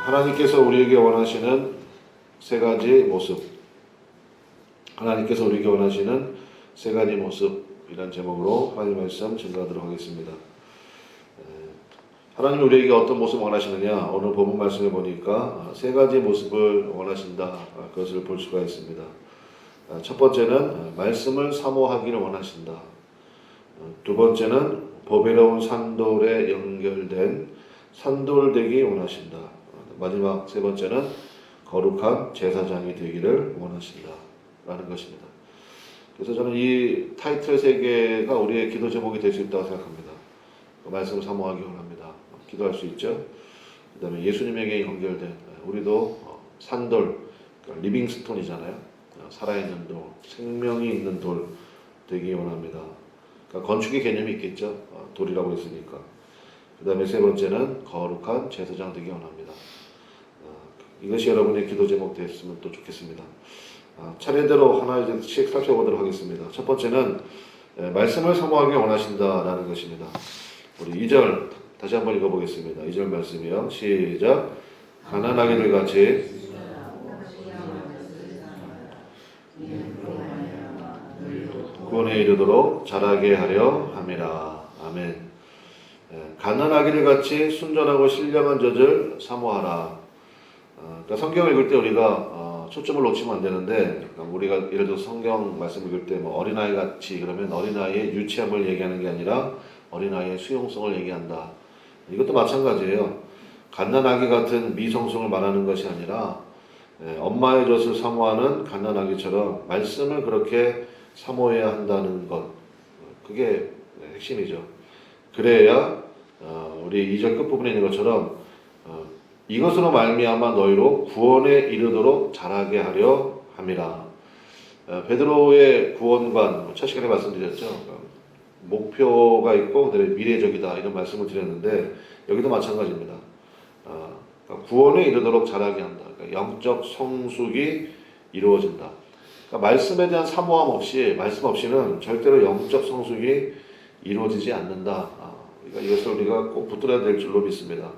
하나님께서 우리에게 원하시는 세 가지 모습. 하나님께서 우리에게 원하시는 세 가지 모습이란 제목으로 하나님 말씀 증거하도록 하겠습니다. 하나님이 우리에게 어떤 모습을 원하시느냐? 오늘 본문 말씀에 보니까 세 가지 모습을 원하신다. 그것을 볼 수가 있습니다. 첫 번째는 말씀을 사모하기를 원하신다. 두 번째는 보배로운 산돌에 연결된 산돌되기 원하신다. 마지막 세 번째는 거룩한 제사장이 되기를 원하신다. 라는 것입니다. 그래서 저는 이 타이틀 세 개가 우리의 기도 제목이 될 수 있다고 생각합니다. 말씀을 사모하기 원합니다. 기도할 수 있죠. 그 다음에 예수님에게 연결된 우리도 산돌, 그러니까 리빙스톤이잖아요. 살아있는 돌, 생명이 있는 돌 되기 원합니다. 그러니까 건축의 개념이 있겠죠. 돌이라고 했으니까. 그 다음에 세 번째는 거룩한 제사장 되기 원합니다. 이것이 여러분의 기도 제목 됐으면 또 좋겠습니다. 차례대로 하나씩 살펴보도록 하겠습니다. 첫 번째는 말씀을 사모하기 원하신다라는 것입니다. 우리 2절 다시 한번 읽어보겠습니다. 2절 말씀이요. 시작. 가난하게들 같이 구원에 이르도록 자라게 하려 함이라. 아멘. 가난하기를 같이 순전하고 신령한 젖을 사모하라. 그러니까 성경을 읽을 때 우리가 초점을 놓치면 안 되는데, 그러니까 우리가 예를 들어서 성경 말씀 읽을 때 뭐 어린아이 같이 그러면 어린아이의 유치함을 얘기하는 게 아니라 어린아이의 수용성을 얘기한다. 이것도 마찬가지예요. 갓난아기 같은 미성숙을 말하는 것이 아니라 엄마의 젖을 사모하는 갓난아기처럼 말씀을 그렇게 사모해야 한다는 것, 그게 핵심이죠. 그래야 우리 2절 끝부분에 있는 것처럼 이것으로 말미암아 너희로 구원에 이르도록 자라게 하려 함이라. 베드로의 구원관 첫 시간에 말씀드렸죠. 목표가 있고 그다음에 미래적이다 이런 말씀을 드렸는데 여기도 마찬가지입니다. 그러니까 구원에 이르도록 자라게 한다. 그러니까 영적 성숙이 이루어진다. 그러니까 말씀에 대한 사모함 없이 말씀 없이는 절대로 영적 성숙이 이루어지지 않는다. 그러니까 이것을 우리가 꼭 붙들어야 될 줄로 믿습니다.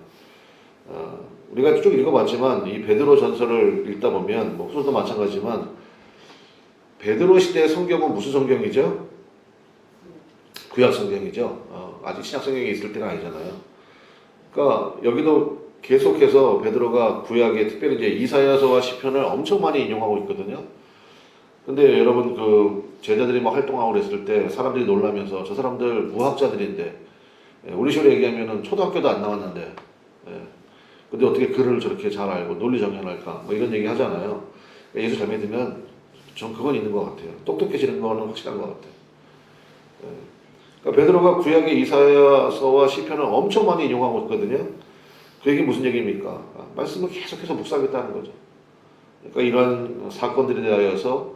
우리가 쭉 읽어봤지만 이 베드로 전설을 읽다 보면 뭐 후서도 마찬가지지만 베드로 시대의 성경은 무슨 성경이죠? 구약 성경이죠. 아직 신약 성경이 있을 때가 아니잖아요. 그러니까 여기도 계속해서 베드로가 구약에 특별히 이제 이사야서와 시편을 엄청 많이 인용하고 있거든요. 근데 여러분 그 제자들이 막 활동하고 그랬을 때 사람들이 놀라면서 저 사람들 무학자들인데 우리 식으로 얘기하면은 초등학교도 안 나왔는데 근데 어떻게 글을 저렇게 잘 알고 논리정연할까 뭐 이런 얘기 하잖아요. 예수 잘 믿으면 전 그건 있는 것 같아요. 똑똑해지는 거는 확실한 것 같아요. 그러니까 베드로가 구약의 이사야서와 시편을 엄청 많이 인용하고 있거든요. 그 얘기 무슨 얘기입니까? 말씀을 계속해서 묵상하겠다는 거죠. 그러니까 이러한 사건들에 대하여서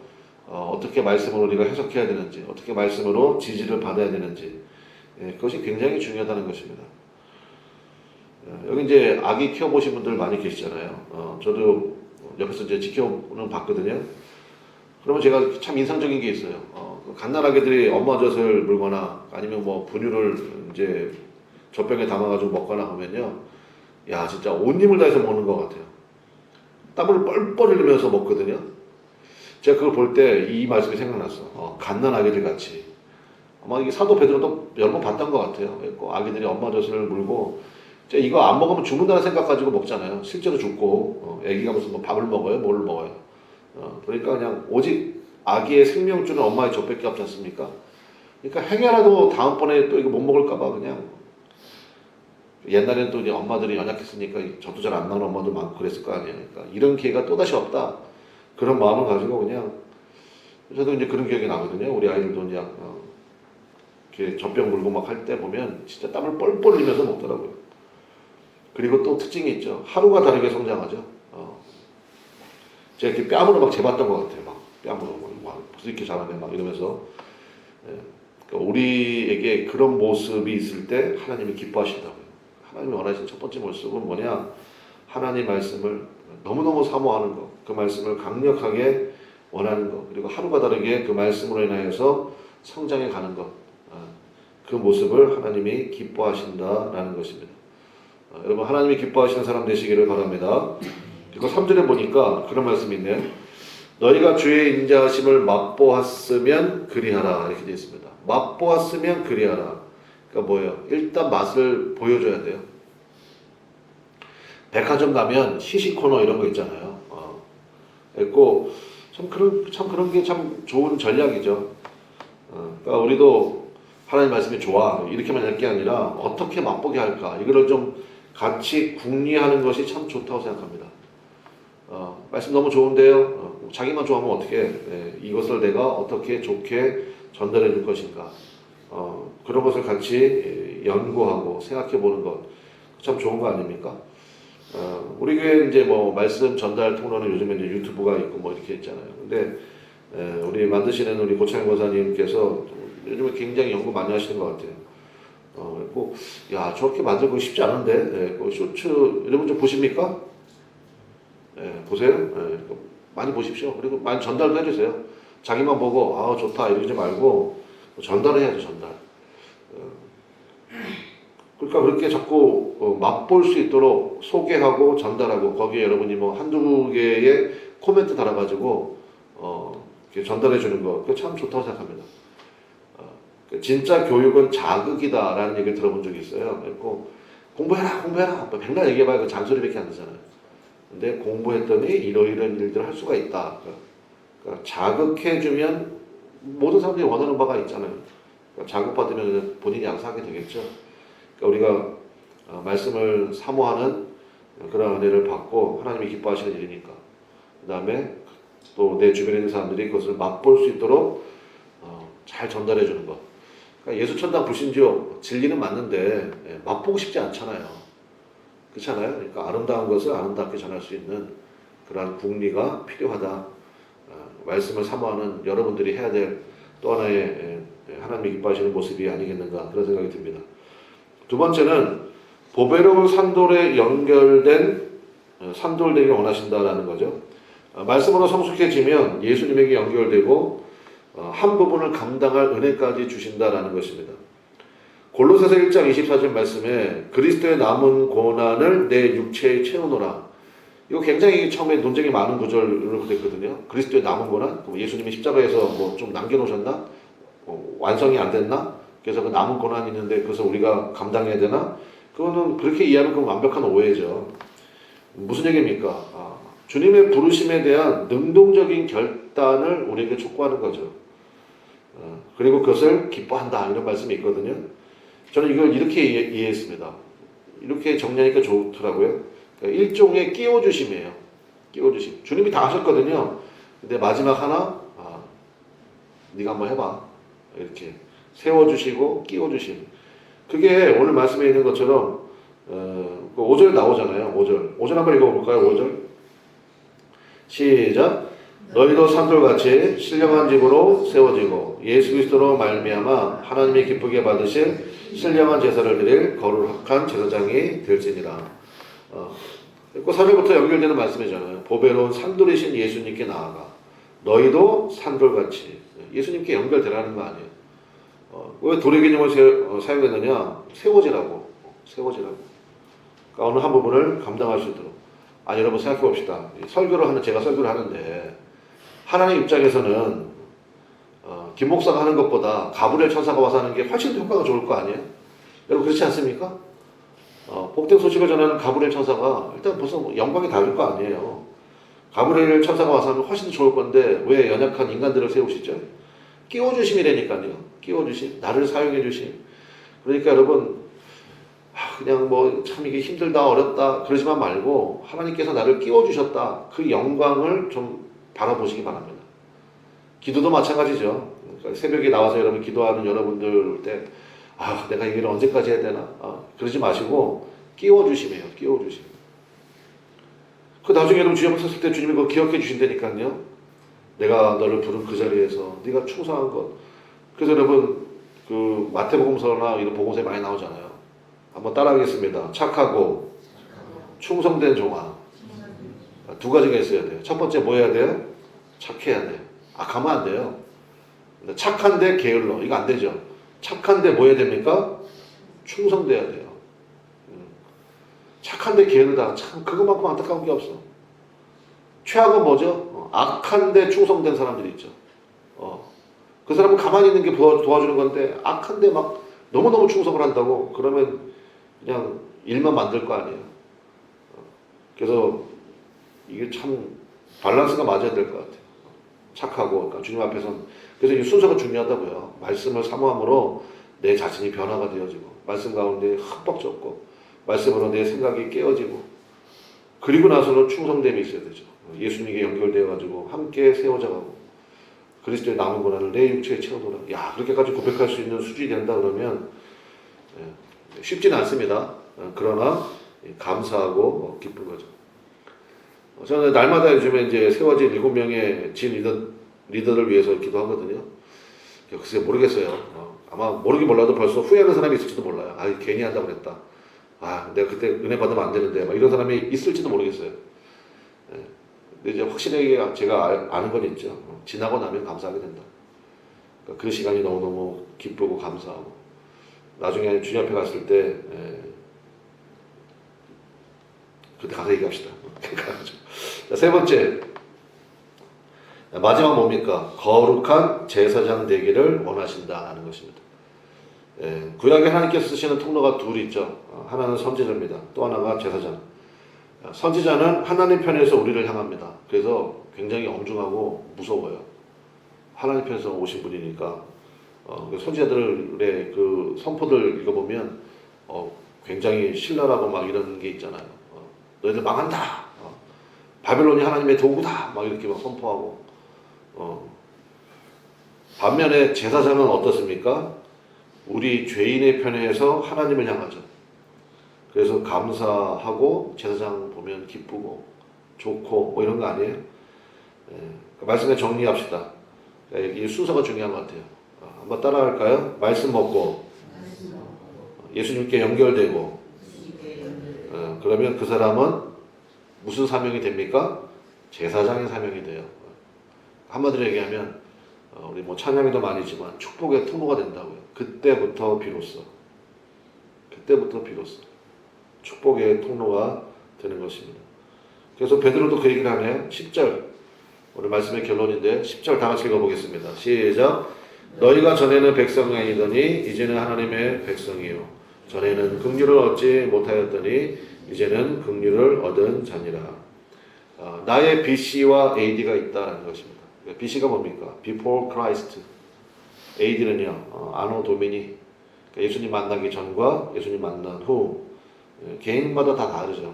어떻게 말씀을 우리가 해석해야 되는지, 어떻게 말씀으로 지지를 받아야 되는지, 그것이 굉장히 중요하다는 것입니다. 여기 이제 아기 키워보신 분들 많이 계시잖아요. 저도 옆에서 이제 지켜보는 봤거든요. 그러면 제가 참 인상적인 게 있어요. 갓난아기들이 엄마 젖을 물거나 아니면 뭐 분유를 이제 젖병에 담아가지고 먹거나 하면요. 야, 진짜 온 힘을 다해서 먹는 것 같아요. 땀을 뻘뻘 흘리면서 먹거든요. 제가 그걸 볼 때 이 말씀이 생각났어. 갓난아기들 같이. 아마 이게 사도 베드로도 여러 번 봤던 것 같아요. 아기들이 엄마 젖을 물고 이거 안 먹으면 죽는다는 생각 가지고 먹잖아요. 실제로 죽고 아기가 무슨 뭐 밥을 먹어요? 뭘 먹어요? 그러니까 그냥 오직 아기의 생명줄은 엄마의 젖밖에 없지 않습니까? 그러니까 행여라도 다음번에 또 이거 못 먹을까 봐 그냥 옛날에는 또 이제 엄마들이 연약했으니까 젖도 잘 안 나오는 엄마도 많고 그랬을 거 아니에요. 그러니까 이런 기회가 또다시 없다. 그런 마음을 가지고 그냥 저도 이제 그런 기억이 나거든요. 우리 아이들도 이제 이렇게 젖병 물고 막 할 때 보면 진짜 땀을 뻘뻘 흘리면서 먹더라고요. 그리고 또 특징이 있죠. 하루가 다르게 성장하죠. 제가 이렇게 뺨으로 막 재봤던 것 같아요. 막 뺨으로 무슨 이렇게 잘하네 막 이러면서. 그러니까 우리에게 그런 모습이 있을 때 하나님이 기뻐하신다고요. 하나님이 원하시는 첫 번째 모습은 뭐냐? 하나님 말씀을 너무너무 사모하는 것, 그 말씀을 강력하게 원하는 것, 그리고 하루가 다르게 그 말씀으로 인하여서 성장해 가는 것, 그 모습을 하나님이 기뻐하신다라는 것입니다. 여러분 하나님이 기뻐하시는 사람 되시기를 바랍니다. 그리고 3절에 보니까 그런 말씀이 있네요. 너희가 주의 인자하심을 맛보았으면 그리하라 이렇게 되어 있습니다. 맛보았으면 그리하라. 그러니까 뭐예요? 일단 맛을 보여줘야 돼요. 백화점 가면 시식 코너 이런 거 있잖아요. 그리고 참 그런 게 참 좋은 전략이죠. 그러니까 우리도 하나님 말씀이 좋아 이렇게만 할 게 아니라 어떻게 맛보게 할까 이거를 좀 같이 궁리하는 것이 참 좋다고 생각합니다. 말씀 너무 좋은데요. 자기만 좋아하면 어떻게 이것을 내가 어떻게 좋게 전달해 줄 것인가 그런 것을 같이 연구하고 생각해 보는 것 참 좋은 거 아닙니까? 우리 교회 이제 뭐 말씀 전달 통로는 요즘에 이제 유튜브가 있고 뭐 이렇게 있잖아요. 근데 우리 만드시는 우리 고창현 권사님께서 요즘에 굉장히 연구 많이 하시는 것 같아요. 그리고 야 저렇게 만들고 쉽지 않은데 그 쇼츠 여러분 좀 보십니까? 보세요. 많이 보십시오. 그리고 많이 전달도 해주세요. 자기만 보고 아 좋다 이러지 말고 전달을 해야죠. 전달. 그러니까 그렇게 자꾸 맛볼 수 있도록 소개하고 전달하고 거기에 여러분이 뭐 한두 개의 코멘트 달아가지고 이렇게 전달해 주는 거 그거 참 좋다고 생각합니다. 진짜 교육은 자극이다라는 얘기를 들어본 적이 있어요. 그리고 공부해라 백날 얘기해봐야 그 잔소리밖에 안 되잖아요. 근데 공부했더니 이러이러한 일들을 할 수가 있다. 그러니까 자극해주면 모든 사람들이 원하는 바가 있잖아요. 그러니까 자극받으면 본인이 알아서 하게 되겠죠. 그러니까 우리가 말씀을 사모하는 그런 은혜를 받고 하나님이 기뻐하시는 일이니까 그 다음에 또 내 주변에 있는 사람들이 그것을 맛볼 수 있도록 잘 전달해 주는 것. 그러니까 예수 천당 불신지옥 진리는 맞는데 맛보고 싶지 않잖아요. 그렇잖아요. 그러니까 아름다운 것을 아름답게 전할 수 있는 그러한 궁리가 필요하다. 말씀을 사모하는 여러분들이 해야 될 또 하나의 하나님이 기뻐하시는 모습이 아니겠는가 그런 생각이 듭니다. 두 번째는 보배로운 산돌에 연결된 산돌되기를 원하신다라는 거죠. 말씀으로 성숙해지면 예수님에게 연결되고 한 부분을 감당할 은혜까지 주신다라는 것입니다. 골로새서 1장 24절 말씀에 그리스도의 남은 고난을 내 육체에 채우노라. 이거 굉장히 처음에 논쟁이 많은 구절로 됐거든요. 그리스도의 남은 고난, 예수님이 십자가에서 뭐 좀 남겨놓으셨나? 완성이 안 됐나? 그래서 그 남은 고난이 있는데 그래서 우리가 감당해야 되나? 그거는 그렇게 이해하면 그건 완벽한 오해죠. 무슨 얘기입니까? 주님의 부르심에 대한 능동적인 결단을 우리에게 촉구하는 거죠. 그리고 그것을 기뻐한다 이런 말씀이 있거든요. 저는 이걸 이렇게 이해했습니다. 이렇게 정리하니까 좋더라고요. 그러니까 일종의 끼워주심이에요. 끼워주심. 주님이 다 하셨거든요. 근데 마지막 하나, 네가 한번 해봐. 이렇게 세워주시고 끼워주심. 그게 오늘 말씀에 있는 것처럼 5절 나오잖아요. 5절 한번 읽어볼까요? 5절 시작. 너희도 산돌같이 신령한 집으로 세워지고 예수 그리스도로 말미암아 하나님이 기쁘게 받으신 신령한 제사를 드릴 거룩한 제사장이 될지니라. 그 4절부터 연결되는 말씀이잖아요. 보배로운 산돌이신 예수님께 나아가 너희도 산돌같이 예수님께 연결되라는 거 아니에요. 왜 돌의 개념을 사용했느냐? 세워지라고. 그러니까 어느 한 부분을 감당할 수 있도록. 여러분 생각해 봅시다. 제가 설교를 하는데 하나님 입장에서는 김 목사가 하는 것보다 가브리엘 천사가 와서 하는 게 훨씬 더 효과가 좋을 거 아니에요? 여러분 그렇지 않습니까? 복된 소식을 전하는 가브리엘 천사가 일단 벌써 영광이 다를 거 아니에요. 가브리엘 천사가 와서 하면 훨씬 더 좋을 건데 왜 연약한 인간들을 세우시죠? 끼워주심이라니까요. 끼워주심, 나를 사용해주심. 그러니까 여러분 그냥 뭐 참 이게 힘들다 어렵다 그러지만 말고 하나님께서 나를 끼워주셨다. 그 영광을 좀 바라보시기 바랍니다. 기도도 마찬가지죠. 그러니까 새벽에 나와서 여러분 기도하는 여러분들 때 내가 이 일을 언제까지 해야 되나? 그러지 마시고 끼워주심이에요. 끼워주심. 그 나중에 여러분 주님 앞에 섰을 때 주님이 그거 기억해 주신다니까요. 내가 너를 부른 그 자리에서 네가 충성한 것. 그래서 여러분 그 마태복음서나 이런 복음서에 많이 나오잖아요. 한번 따라하겠습니다. 착하고 충성된 종아. 두 가지가 있어야 돼요. 첫 번째 뭐 해야 돼요? 착해야 돼요. 가면 안 돼요. 착한데 게을러. 이거 안 되죠. 착한데 뭐 해야 됩니까? 충성돼야 돼요. 착한데 게으르다. 참 그것만큼 안타까운 게 없어. 최악은 뭐죠? 악한데 충성된 사람들이 있죠. 그 사람은 가만히 있는 게 도와주는 건데 악한데 막 너무너무 충성을 한다고 그러면 그냥 일만 만들 거 아니에요. 그래서 이게 참 밸런스가 맞아야 될 것 같아요. 착하고 그러니까 주님 앞에서는 그래서 이 순서가 중요하다고요. 말씀을 사모함으로 내 자신이 변화가 되어지고 말씀 가운데 흠뻑 젖고 말씀으로 내 생각이 깨어지고 그리고 나서는 충성됨이 있어야 되죠. 예수님에게 연결되어 가지고 함께 세워져 가고 그리스도의 남은 고난을 내 육체에 채우노라. 야 그렇게까지 고백할 수 있는 수준이 된다 그러면 쉽지는 않습니다. 그러나 감사하고 기쁜 거죠. 저는 날마다 요즘에 이제 세워진 7명의 진 리더를 위해서 기도하거든요. 글쎄 모르겠어요. 아마 모르긴 몰라도 벌써 후회하는 사람이 있을지도 몰라요. 아 괜히 한다고 그랬다. 아 내가 그때 은혜 받으면 안 되는데 막 이런 사람이 있을지도 모르겠어요. 근데 이제 확실하게 제가 아는 건 있죠. 지나고 나면 감사하게 된다. 그러니까 그 시간이 너무너무 기쁘고 감사하고 나중에 주님 앞에 갔을 때 그때 가서 얘기합시다. 자, 세 번째 마지막 뭡니까? 거룩한 제사장 되기를 원하신다는 것입니다. 구약에 하나님께서 쓰시는 통로가 둘 있죠. 하나는 선지자입니다. 또 하나가 제사장. 선지자는 하나님 편에서 우리를 향합니다. 그래서 굉장히 엄중하고 무서워요. 하나님 편에서 오신 분이니까 선지자들의 그 선포들 읽어보면 굉장히 신랄하고 막 이런 게 있잖아요. 너희들 망한다. 바벨론이 하나님의 도구다. 막 이렇게 막 선포하고. 반면에 제사장은 어떻습니까? 우리 죄인의 편에서 하나님을 향하죠. 그래서 감사하고 제사장 보면 기쁘고 좋고 뭐 이런 거 아니에요? 말씀에 정리합시다. 이 순서가 중요한 것 같아요. 한번 따라할까요? 말씀 먹고 예수님께 연결되고 그러면 그 사람은 무슨 사명이 됩니까? 제사장의 사명이 돼요. 한마디로 얘기하면 우리 뭐 찬양에도 많이 있지만 축복의 통로가 된다고요. 그때부터 비로소 축복의 통로가 되는 것입니다. 그래서 베드로도 그 얘기를 하네요. 10절 오늘 말씀의 결론인데 10절 다 같이 읽어보겠습니다. 시작. 너희가 전에는 백성이 아니더니 이제는 하나님의 백성이요 전에는 긍휼을 얻지 못하였더니 이제는 긍휼을 얻은 자니라. 나의 BC와 AD가 있다는 것입니다. BC가 뭡니까? Before Christ. AD는요, 아노 도미니. 예수님 만나기 전과 예수님 만난 후. 개인마다 다 다르죠.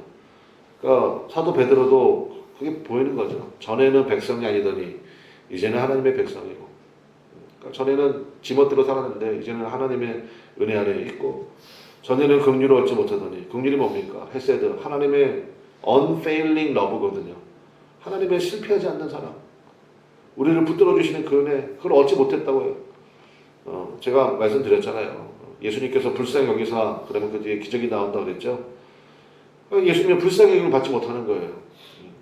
그러니까 사도 베드로도 그게 보이는 거죠. 전에는 백성이 아니더니 이제는 하나님의 백성이고. 그러니까 전에는 지멋대로 살았는데 이제는 하나님의 은혜 안에 있고. 전에는 긍휼을 얻지 못하더니 긍휼이 뭡니까? 헤세드. 하나님의 unfailing love거든요. 하나님의 실패하지 않는 사랑. 우리를 붙들어 주시는 그 은혜, 그걸 얻지 못했다고요. 제가 말씀드렸잖아요. 예수님께서 불쌍히 여기사 그러면 그 뒤에 기적이 나온다고 그랬죠. 예수님은 불쌍히 여김을 받지 못하는 거예요.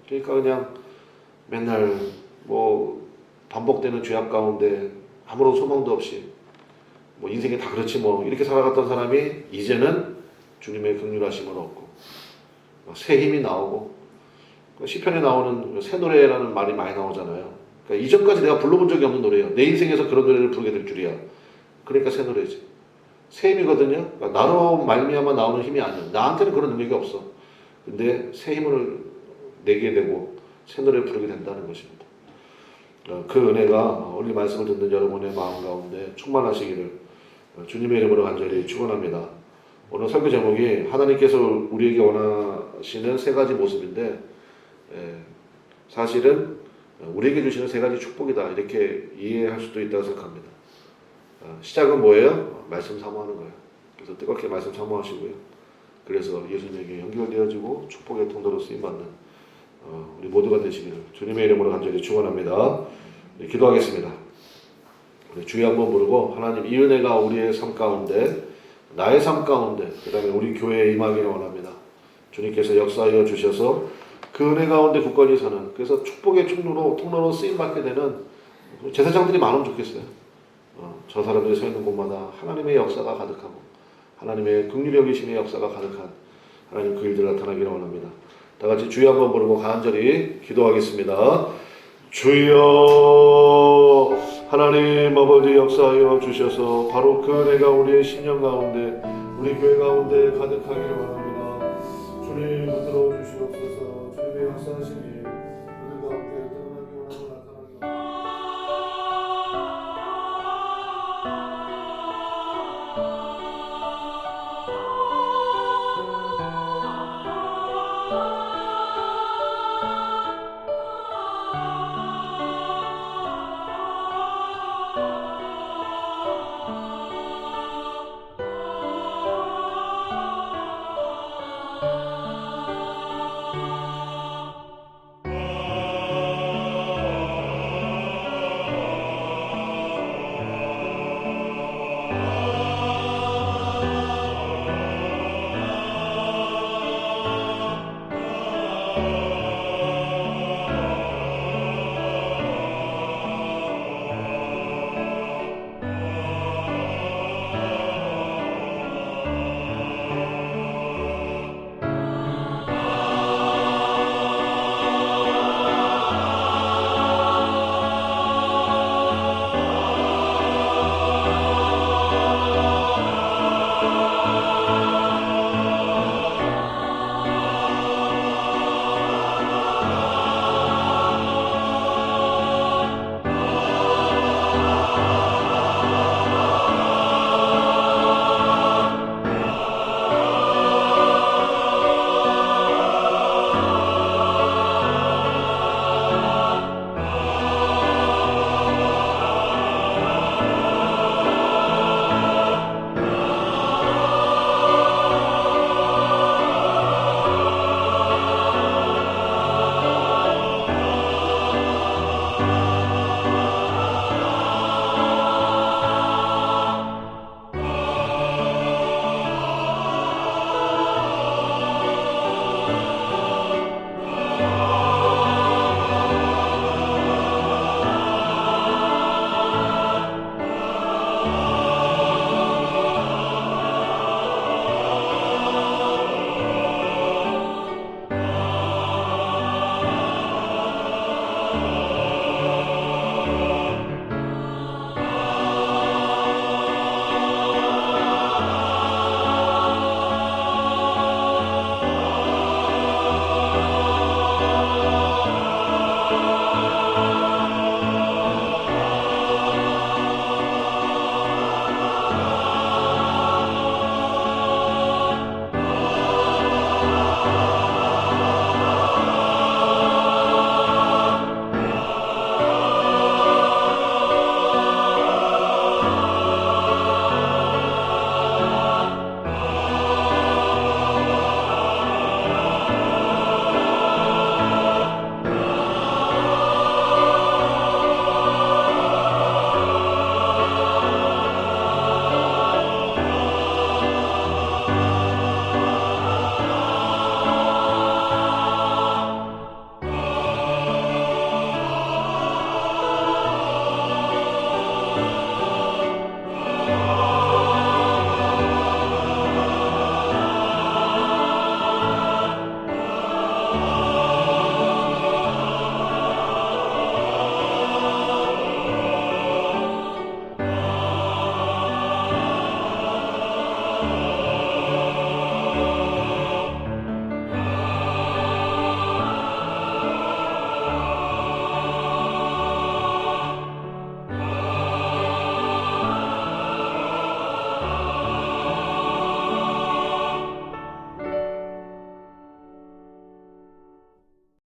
그러니까 그냥 맨날 뭐 반복되는 죄악 가운데 아무런 소망도 없이 뭐 인생이 다 그렇지 뭐 이렇게 살아갔던 사람이 이제는 주님의 긍휼하심을 얻고 새 힘이 나오고 시편에 나오는 새 노래라는 말이 많이 나오잖아요. 그러니까 이전까지 내가 불러본 적이 없는 노래예요. 내 인생에서 그런 노래를 부르게 될 줄이야. 그러니까 새 노래지. 새 힘이거든요. 그러니까 나로 말미암아 나오는 힘이 아니야. 나한테는 그런 능력이 없어. 근데 새 힘을 내게 되고 새 노래를 부르게 된다는 것입니다. 그 은혜가 오늘 말씀을 듣는 여러분의 마음 가운데 충만하시기를 주님의 이름으로 간절히 축원합니다. 오늘 설교 제목이 하나님께서 우리에게 원하시는 세 가지 모습인데 사실은 우리에게 주시는 세 가지 축복이다 이렇게 이해할 수도 있다고 생각합니다. 시작은 뭐예요? 말씀 사모하는 거예요. 그래서 뜨겁게 말씀 사모하시고요. 그래서 예수님에게 연결되어지고 축복의 통로로 쓰임받는 우리 모두가 되시기를 주님의 이름으로 간절히 축원합니다. 기도하겠습니다. 우리 주여 한번 부르고 하나님 이 은혜가 우리의 삶 가운데 나의 삶 가운데 그 다음에 우리 교회에 임하기를 원합니다. 주님께서 역사하여 주셔서 그 은혜 가운데 굳건히 사는 그래서 축복의 통로로 쓰임받게 되는 제사장들이 많으면 좋겠어요. 저 사람들이 서 있는 곳마다 하나님의 역사가 가득하고 하나님의 긍휼히 여기심의 역사가 가득한 하나님 그 일들 나타나기를 원합니다. 다 같이 주여 한번 부르고 간절히 기도하겠습니다. 주여 하나님 아버지 역사하여 주셔서 바로 그 은혜가 우리의 신령 가운데 우리 교회 가운데 가득하기를 원합니다. 주님 붙들어 주시옵소서. 주님의 역사하신